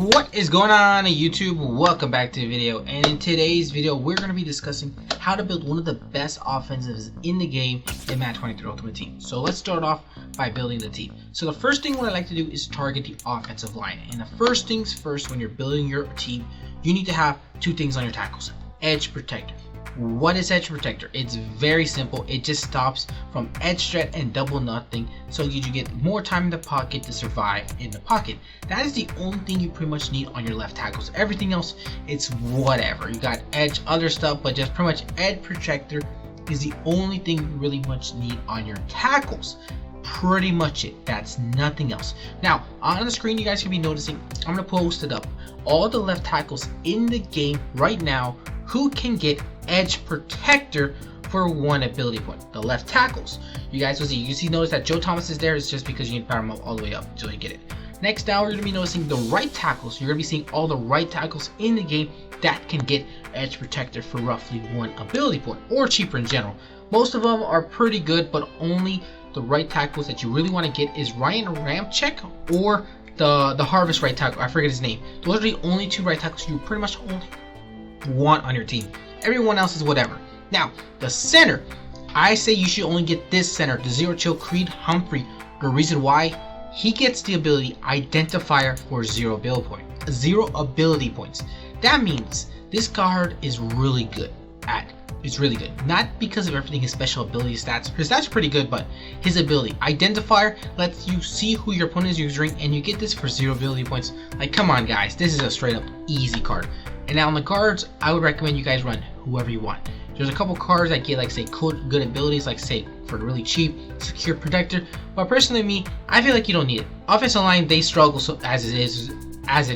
What is going on YouTube? Welcome back to the video, and in today's video we're going to be discussing how to build one of the best offensives in the game in Madden 23 Ultimate Team. So let's start off by building the team. So the first thing what I like to do is target the offensive line, and the first things first, when you're building your team you need to have two things on your tackles: edge protector. What is edge protector? It's very simple. It just stops from edge threat and double nothing, so you get more time in the pocket to survive in the pocket. That is the only thing you pretty much need on your left tackles. Everything else, it's whatever. You got edge, other stuff, but just pretty much edge protector is the only thing you really much need on your tackles. Pretty much it. That's nothing else. Now on the screen you guys can be noticing, I'm gonna post it up, all the left tackles in the game right now who can get edge protector for 1 ability point. The left tackles, you guys will see, notice that Joe Thomas is there. It's just because you need to power him up all the way up until you get it. Next down, we're going to be noticing the right tackles. You're going to be seeing all the right tackles in the game that can get edge protector for roughly 1 ability point, or cheaper in general. Most of them are pretty good, but only the right tackles that you really want to get is Ryan Ramczyk or the Harvest right tackle. I forget his name. Those are the only 2 right tackles you pretty much only want on your team. Everyone else is whatever. Now the center, I say you should only get this center, the Zero Chill Creed Humphrey. The reason why, he gets the ability identifier for 0 ability points. That means this card is really good at, it's really good, not because of everything, his special ability stats, his stats are pretty good, but his ability identifier lets you see who your opponent is using, and you get this for 0 ability points. Like, come on guys, this is a straight up easy card. And now on the cards, I would recommend you guys run whoever you want. There's a couple cards that get, like, say, good abilities, like say for really cheap, secure protector. But personally, me, I feel like you don't need it. Offensive line, they struggle so as it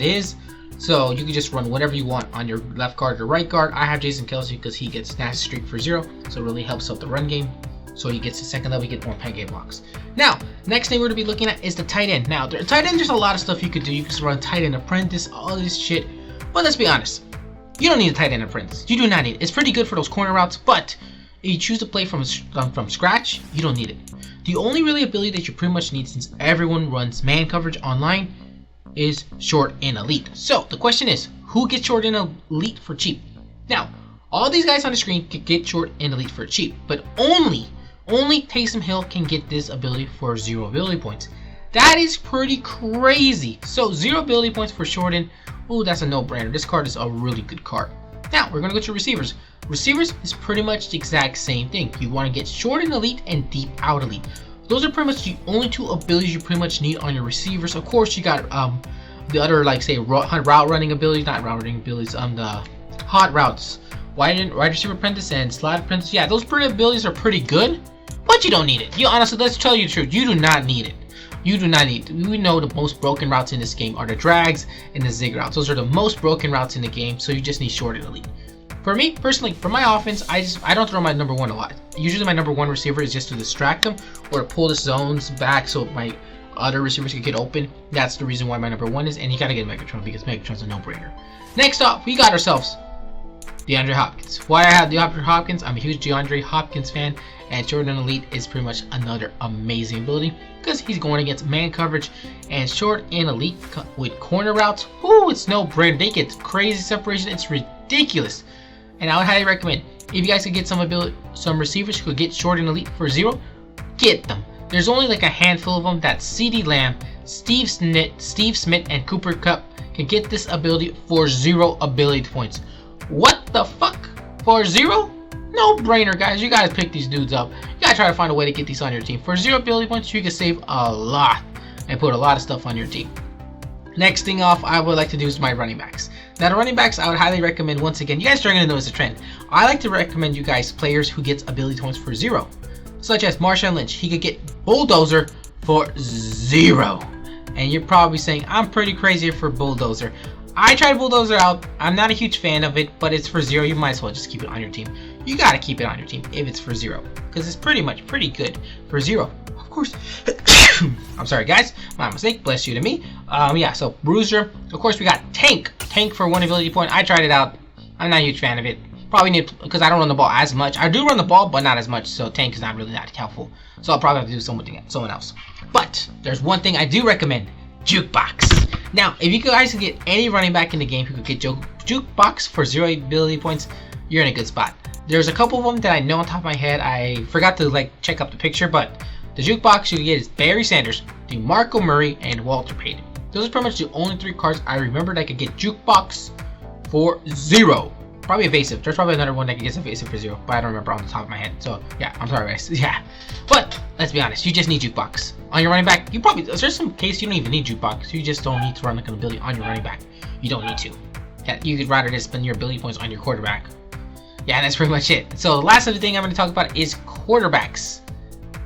is. So you can just run whatever you want on your left guard or right guard. I have Jason Kelsey because he gets snatch streak for 0, so it really helps out the run game. So he gets to second level, he gets more pen game blocks. Now, next thing we're gonna be looking at is the tight end. Now, the tight end, there's a lot of stuff you could do. You can run tight end apprentice, all this shit. But let's be honest, you don't need a tight end apprentice. You do not need it. It's pretty good for those corner routes, but if you choose to play from scratch, you don't need it. The only really ability that you pretty much need, since everyone runs man coverage online, is short and elite. So the question is, who gets short and elite for cheap? Now, all these guys on the screen can get short and elite for cheap, but only Taysom Hill can get this ability for 0 ability points. That is pretty crazy. So 0 ability points for short and, oh, that's a no-brainer. This card is a really good card. Now we're gonna go to receivers. Receivers is pretty much the exact same thing. You want to get short and elite and deep out elite. Those are pretty much the only 2 abilities you pretty much need on your receivers. Of course, you got the other, like, say, route running abilities, not route running abilities, the hot routes, wide receiver apprentice and slot apprentice. Yeah, those abilities are pretty good, but you don't need it. You honestly, let's tell you the truth, you do not need it. You do not need it. We know the most broken routes in this game are the drags and the zig routes. Those are the most broken routes in the game, so you just need short and elite. For me, personally, for my offense, I don't throw my number 1 a lot. Usually my number 1 receiver is just to distract them or to pull the zones back so my other receivers can get open. That's the reason why my number 1 is, and you gotta get Megatron because Megatron's a no-brainer. Next up, we got ourselves DeAndre Hopkins. Why I have DeAndre Hopkins? I'm a huge DeAndre Hopkins fan, and short and elite is pretty much another amazing ability because he's going against man coverage, and short and elite with corner routes, whoo, it's no brainer. They get crazy separation, it's ridiculous. And I would highly recommend, if you guys could get some receivers who could get short and elite for 0, get them. There's only like a handful of them. That's CeeDee Lamb, Steve Smith, and Cooper Kupp can get this ability for 0 ability points. What the fuck? For 0? No brainer, guys. You guys pick these dudes up. You gotta try to find a way to get these on your team. For 0 ability points, you can save a lot and put a lot of stuff on your team. Next thing off, I would like to do is my running backs. Now the running backs, I would highly recommend, once again, you guys are gonna notice a trend. I like to recommend you guys players who gets ability points for 0, such as Marshawn Lynch. He could get Bulldozer for 0, and you're probably saying I'm pretty crazy for Bulldozer. I tried Bulldozer out. I'm not a huge fan of it, but it's for 0. You might as well just keep it on your team. You gotta keep it on your team if it's for 0, because it's pretty good for 0. Of course. I'm sorry guys, my mistake, bless you to me. Yeah, so Bruiser. Of course we got Tank for 1 ability point. I tried it out. I'm not a huge fan of it. Probably need, because I don't run the ball as much. I do run the ball, but not as much, so Tank is not really that helpful. So I'll probably have to do someone else. But there's one thing I do recommend: Jukebox. Now, if you guys can get any running back in the game who could get jukebox for 0 ability points, you're in a good spot. There's a couple of them that I know on top of my head. I forgot to like check up the picture, but the jukebox you can get is Barry Sanders, DeMarco Murray, and Walter Payton. Those are pretty much the only 3 cards I remembered I could get jukebox for 0. Probably evasive. There's probably another one that gets evasive for 0, but I don't remember on the top of my head. So yeah, I'm sorry guys. Yeah, but let's be honest, you just need jukebox on your running back. You probably, there's some case you don't even need jukebox. You just don't need to run like an ability on your running back. You don't need to. Yeah, you could rather just spend your ability points on your quarterback. Yeah, that's pretty much it. So the last other thing I'm going to talk about is quarterbacks.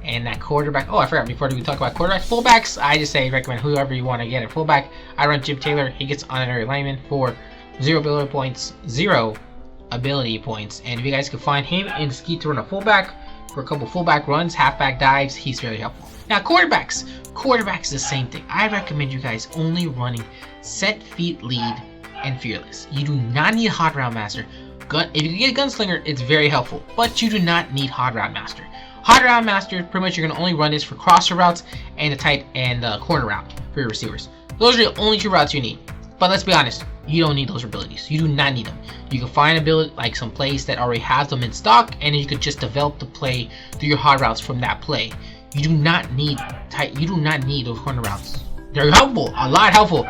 And that quarterback, oh I forgot, before we talk about quarterbacks, fullbacks, I just say recommend whoever you want to get at fullback. I run Jim Taylor. He gets honorary lineman for 0 ability points, 0 ability points. And if you guys can find him in Ski to run a fullback for a couple fullback runs, halfback dives, he's very helpful. Now quarterbacks is the same thing. I recommend you guys only running set, feet, lead, and fearless. You do not need hot route master. If you get a gunslinger, it's very helpful, but you do not need hot route master. Hot route master, pretty much you're gonna only run this for crosser routes and the tight and corner route for your receivers. Those are the only 2 routes you need. But let's be honest, you don't need those abilities. You do not need them. You can find ability like some plays that already have them in stock, and then you could just develop the play through your hot routes from that play. You do not need those corner routes. They're helpful, a lot helpful,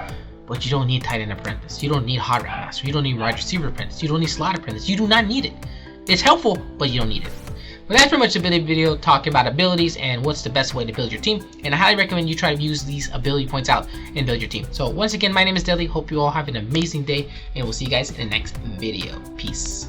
but you don't need tight end apprentice. You don't need hot route master. You don't need wide receiver apprentice. You don't need slot apprentice. You do not need it. It's helpful, but you don't need it. But that's pretty much the video talking about abilities and what's the best way to build your team. And I highly recommend you try to use these ability points out and build your team. So once again, my name is Deadly. Hope you all have an amazing day, and we'll see you guys in the next video. Peace.